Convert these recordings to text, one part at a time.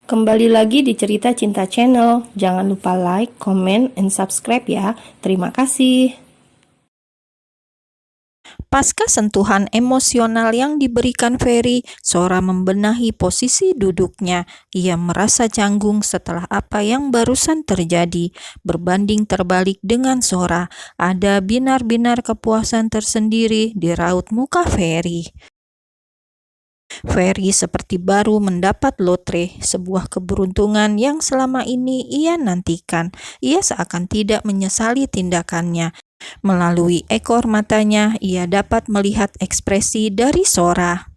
Kembali lagi di Cerita Cinta Channel. Jangan lupa like, comment, and subscribe ya. Terima kasih. Pasca sentuhan emosional yang diberikan Ferry, Sora membenahi posisi duduknya. Ia merasa canggung setelah apa yang barusan terjadi. Berbanding terbalik dengan Sora, ada binar-binar kepuasan tersendiri di raut muka Ferry. Ferry seperti baru mendapat lotre, sebuah keberuntungan yang selama ini ia nantikan. Ia seakan tidak menyesali tindakannya. Melalui ekor matanya, ia dapat melihat ekspresi dari Sora.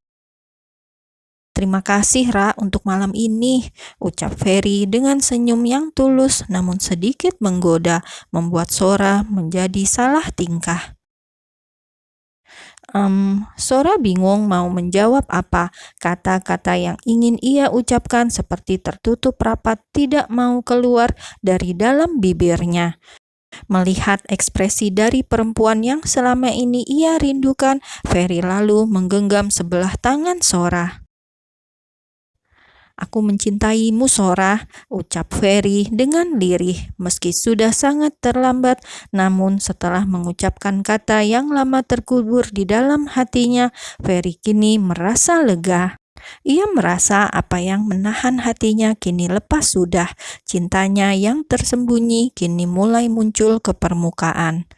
"Terima kasih, Ra, untuk malam ini," ucap Ferry dengan senyum yang tulus namun sedikit menggoda, membuat Sora menjadi salah tingkah. Sora bingung mau menjawab apa. Kata-kata yang ingin ia ucapkan seperti tertutup rapat, tidak mau keluar dari dalam bibirnya. Melihat ekspresi dari perempuan yang selama ini ia rindukan, Ferry lalu menggenggam sebelah tangan Sora. "Aku mencintaimu, Sora," ucap Ferry dengan lirih. Meski sudah sangat terlambat, namun setelah mengucapkan kata yang lama terkubur di dalam hatinya, Ferry kini merasa lega. Ia merasa apa yang menahan hatinya kini lepas sudah. Cintanya yang tersembunyi kini mulai muncul ke permukaan.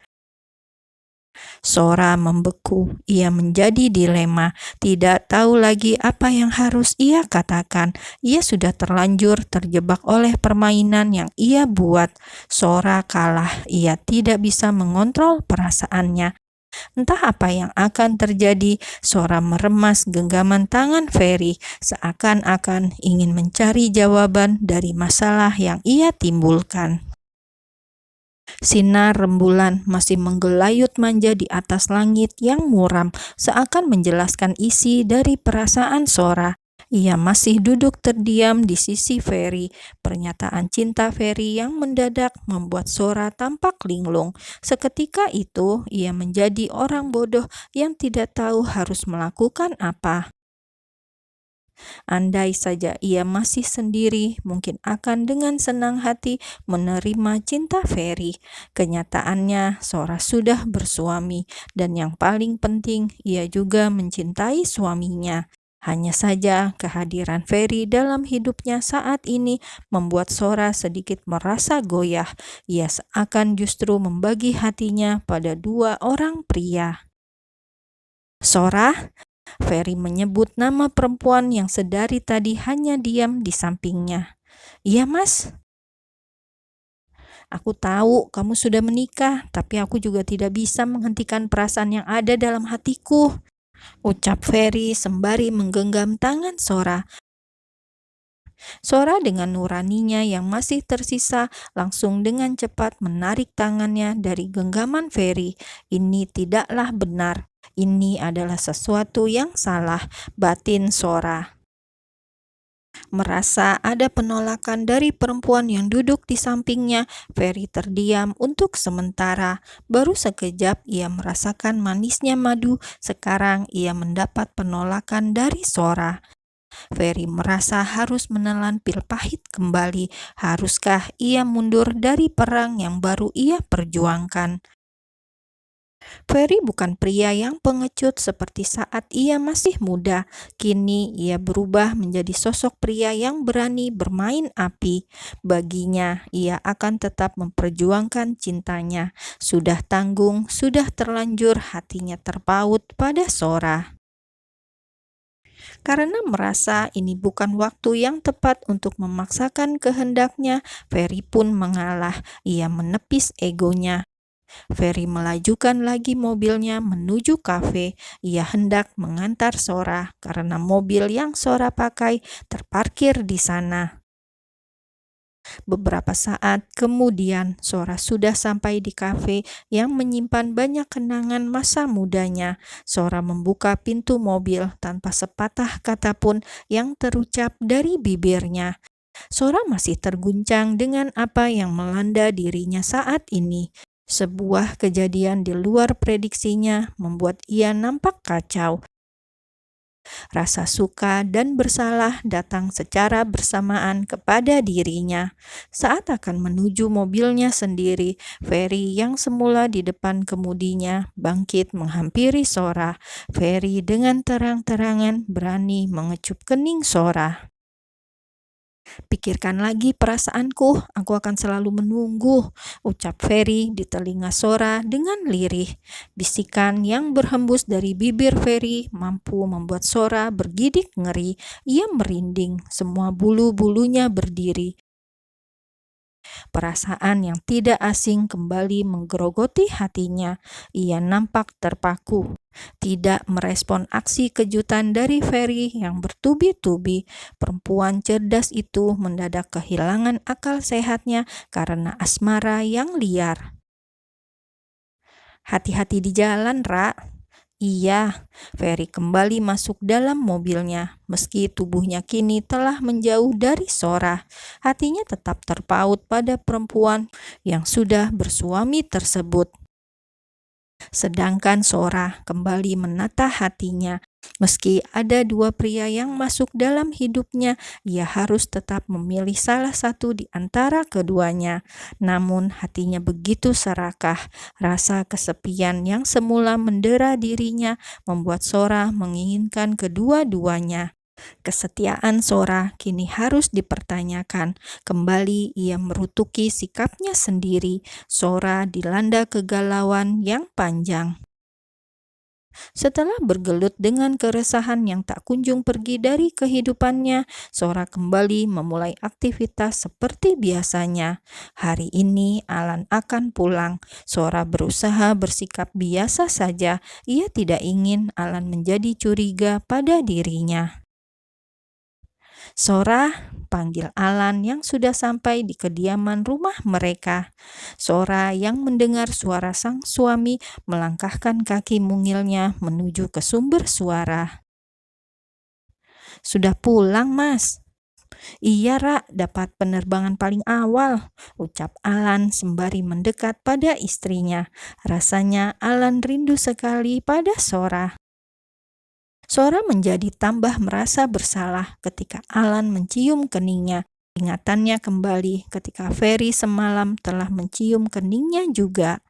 Sora membeku. Ia menjadi dilema, tidak tahu lagi apa yang harus ia katakan. Ia sudah terlanjur terjebak oleh permainan yang ia buat. Sora kalah. Ia tidak bisa mengontrol perasaannya. Entah apa yang akan terjadi, Sora meremas genggaman tangan Ferry, seakan-akan ingin mencari jawaban dari masalah yang ia timbulkan. Sinar rembulan masih menggelayut manja di atas langit yang muram, seakan menjelaskan isi dari perasaan Sora. Ia masih duduk terdiam di sisi Ferry. Pernyataan cinta Ferry yang mendadak membuat Sora tampak linglung. Seketika itu, ia menjadi orang bodoh yang tidak tahu harus melakukan apa. Andai saja ia masih sendiri, mungkin akan dengan senang hati menerima cinta Ferry. Kenyataannya, Sora sudah bersuami, dan yang paling penting, ia juga mencintai suaminya. Hanya saja kehadiran Ferry dalam hidupnya saat ini membuat Sora sedikit merasa goyah. Ia seakan justru membagi hatinya pada dua orang pria. "Sora?" Ferry menyebut nama perempuan yang sedari tadi hanya diam di sampingnya. "Iya, Mas. Aku tahu kamu sudah menikah, tapi aku juga tidak bisa menghentikan perasaan yang ada dalam hatiku," ucap Ferry sembari menggenggam tangan Sora. Sora dengan nuraninya yang masih tersisa langsung dengan cepat menarik tangannya dari genggaman Ferry. "Ini tidaklah benar. Ini adalah sesuatu yang salah," batin Sora. Merasa ada penolakan dari perempuan yang duduk di sampingnya, Ferry terdiam untuk sementara. Baru sekejap ia merasakan manisnya madu, sekarang ia mendapat penolakan dari Sora. Ferry merasa harus menelan pil pahit kembali. Haruskah ia mundur dari perang yang baru ia perjuangkan? Ferry bukan pria yang pengecut seperti saat ia masih muda. Kini ia berubah menjadi sosok pria yang berani bermain api. Baginya, ia akan tetap memperjuangkan cintanya. Sudah tanggung, sudah terlanjur hatinya terpaut pada Sora. Karena merasa ini bukan waktu yang tepat untuk memaksakan kehendaknya, Ferry pun mengalah. Ia menepis egonya. Ferry melajukan lagi mobilnya menuju kafe. Ia hendak mengantar Sora karena mobil yang Sora pakai terparkir di sana. Beberapa saat kemudian, Sora sudah sampai di kafe yang menyimpan banyak kenangan masa mudanya. Sora membuka pintu mobil tanpa sepatah kata pun yang terucap dari bibirnya. Sora masih terguncang dengan apa yang melanda dirinya saat ini. Sebuah kejadian di luar prediksinya membuat ia nampak kacau. Rasa suka dan bersalah datang secara bersamaan kepada dirinya. Saat akan menuju mobilnya sendiri, Ferry yang semula di depan kemudinya bangkit menghampiri Sora. Ferry dengan terang-terangan berani mengecup kening Sora. "Pikirkan lagi perasaanku, aku akan selalu menunggu," ucap Ferry di telinga Sora dengan lirih. Bisikan yang berhembus dari bibir Ferry mampu membuat Sora bergidik ngeri. Ia merinding, semua bulu-bulunya berdiri. Perasaan yang tidak asing kembali menggerogoti hatinya. Ia nampak terpaku, tidak merespon aksi kejutan dari Ferry yang bertubi-tubi. Perempuan cerdas itu mendadak kehilangan akal sehatnya karena asmara yang liar. "Hati-hati di jalan, Ra." "Iya." Ferry kembali masuk dalam mobilnya. Meski tubuhnya kini telah menjauh dari Sora, hatinya tetap terpaut pada perempuan yang sudah bersuami tersebut. Sedangkan Sora kembali menata hatinya. Meski ada dua pria yang masuk dalam hidupnya, ia harus tetap memilih salah satu di antara keduanya. Namun hatinya begitu serakah. Rasa kesepian yang semula mendera dirinya membuat Sora menginginkan kedua-duanya. Kesetiaan Sora kini harus dipertanyakan. Kembali ia merutuki sikapnya sendiri. Sora dilanda kegalauan yang panjang. Setelah bergelut dengan keresahan yang tak kunjung pergi dari kehidupannya, Sora kembali memulai aktivitas seperti biasanya. Hari ini Alan akan pulang. Sora berusaha bersikap biasa saja. Ia tidak ingin Alan menjadi curiga pada dirinya. "Sora," panggil Alan yang sudah sampai di kediaman rumah mereka. Sora yang mendengar suara sang suami melangkahkan kaki mungilnya menuju ke sumber suara. "Sudah pulang, Mas?" "Iya, Ra, dapat penerbangan paling awal," ucap Alan sembari mendekat pada istrinya. Rasanya Alan rindu sekali pada Sora. Sora menjadi tambah merasa bersalah ketika Alan mencium keningnya. Ingatannya kembali ketika Ferry semalam telah mencium keningnya juga.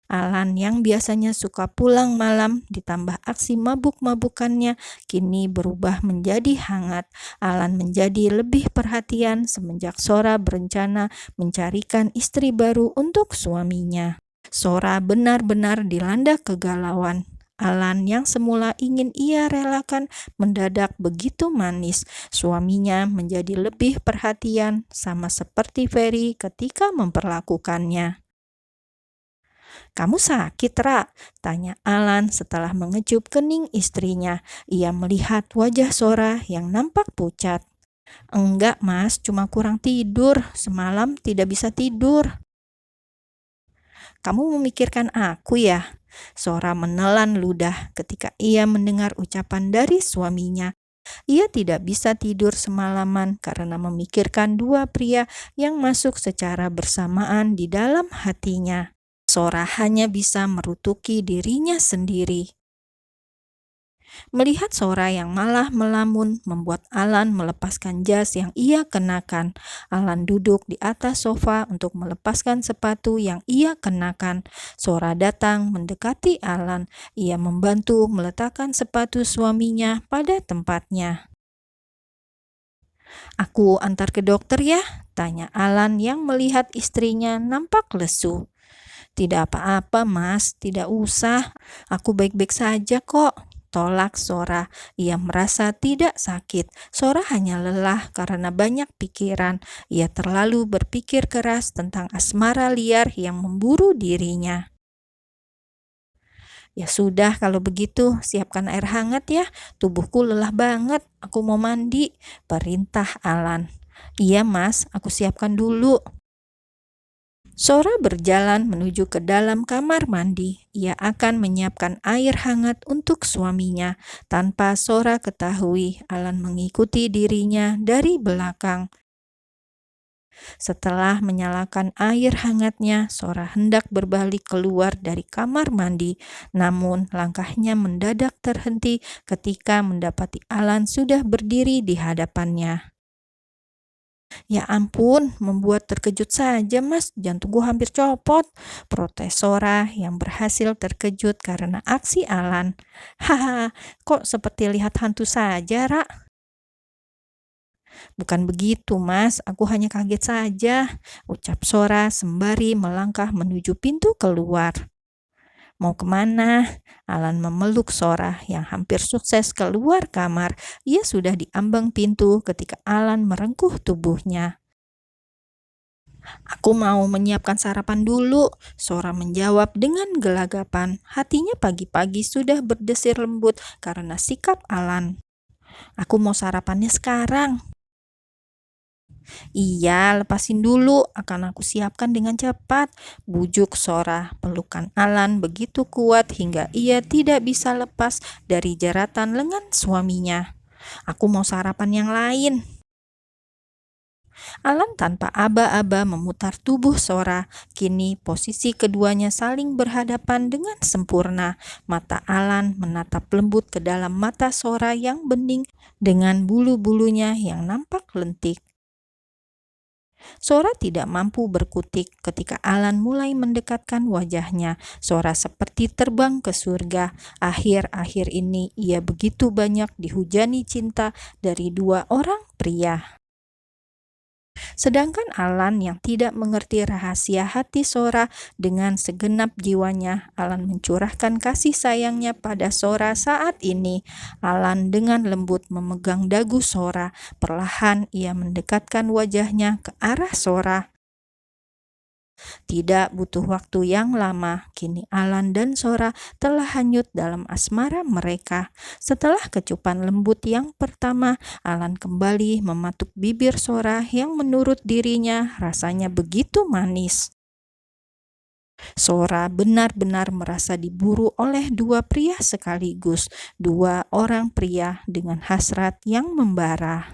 Alan yang biasanya suka pulang malam ditambah aksi mabuk-mabukannya kini berubah menjadi hangat. Alan menjadi lebih perhatian semenjak Sora berencana mencarikan istri baru untuk suaminya. Sora benar-benar dilanda kegalauan. Alan yang semula ingin ia relakan mendadak begitu manis. Suaminya menjadi lebih perhatian, sama seperti Ferry ketika memperlakukannya. "Kamu sakit, Ra?" tanya Alan setelah mengecup kening istrinya. Ia melihat wajah Sora yang nampak pucat. "Enggak, Mas, cuma kurang tidur. Semalam tidak bisa tidur." "Kamu memikirkan aku ya?" Sora menelan ludah ketika ia mendengar ucapan dari suaminya. Ia tidak bisa tidur semalaman karena memikirkan dua pria yang masuk secara bersamaan di dalam hatinya. Sora hanya bisa merutuki dirinya sendiri. Melihat Sora yang malah melamun membuat Alan melepaskan jas yang ia kenakan. Alan duduk di atas sofa untuk melepaskan sepatu yang ia kenakan. Sora datang mendekati Alan. Ia membantu meletakkan sepatu suaminya pada tempatnya. "Aku antar ke dokter ya?" tanya Alan yang melihat istrinya nampak lesu. "Tidak apa-apa, Mas, tidak usah. Aku baik-baik saja kok," tolak Sora. Ia merasa tidak sakit. Sora hanya lelah karena banyak pikiran. Ia terlalu berpikir keras tentang asmara liar yang memburu dirinya. "Ya sudah, kalau begitu siapkan air hangat ya. Tubuhku lelah banget. Aku mau mandi," perintah Alan. "Iya, Mas, aku siapkan dulu." Sora berjalan menuju ke dalam kamar mandi. Ia akan menyiapkan air hangat untuk suaminya. Tanpa Sora ketahui, Alan mengikuti dirinya dari belakang. Setelah menyalakan air hangatnya, Sora hendak berbalik keluar dari kamar mandi. Namun langkahnya mendadak terhenti ketika mendapati Alan sudah berdiri di hadapannya. "Ya ampun, membuat terkejut saja mas, jantungku hampir copot," protes Sora yang berhasil terkejut karena aksi Alan. "Haha, kok seperti lihat hantu saja, Ra?" "Bukan begitu, Mas. Aku hanya kaget saja," ucap Sora sembari melangkah menuju pintu keluar. "Mau kemana?" Alan memeluk Sora yang hampir sukses keluar kamar. Ia sudah di ambang pintu ketika Alan merengkuh tubuhnya. "Aku mau menyiapkan sarapan dulu," Sora menjawab dengan gelagapan. Hatinya pagi-pagi sudah berdesir lembut karena sikap Alan. "Aku mau sarapannya sekarang." "Iya, lepasin dulu, akan aku siapkan dengan cepat," bujuk Sora. Pelukan Alan begitu kuat hingga ia tidak bisa lepas dari jeratan lengan suaminya. "Aku mau sarapan yang lain." Alan tanpa aba-aba memutar tubuh Sora. Kini posisi keduanya saling berhadapan dengan sempurna. Mata Alan menatap lembut ke dalam mata Sora yang bening dengan bulu-bulunya yang nampak lentik. Sora tidak mampu berkutik ketika Alan mulai mendekatkan wajahnya. Sora seperti terbang ke surga. Akhir-akhir ini ia begitu banyak dihujani cinta dari dua orang pria. Sedangkan Alan yang tidak mengerti rahasia hati Sora, dengan segenap jiwanya Alan mencurahkan kasih sayangnya pada Sora saat ini. Alan dengan lembut memegang dagu Sora. Perlahan ia mendekatkan wajahnya ke arah Sora. Tidak butuh waktu yang lama, kini Alan dan Sora telah hanyut dalam asmara mereka. Setelah kecupan lembut yang pertama, Alan kembali mematuk bibir Sora yang menurut dirinya rasanya begitu manis. Sora benar-benar merasa diburu oleh dua pria sekaligus, dua orang pria dengan hasrat yang membara.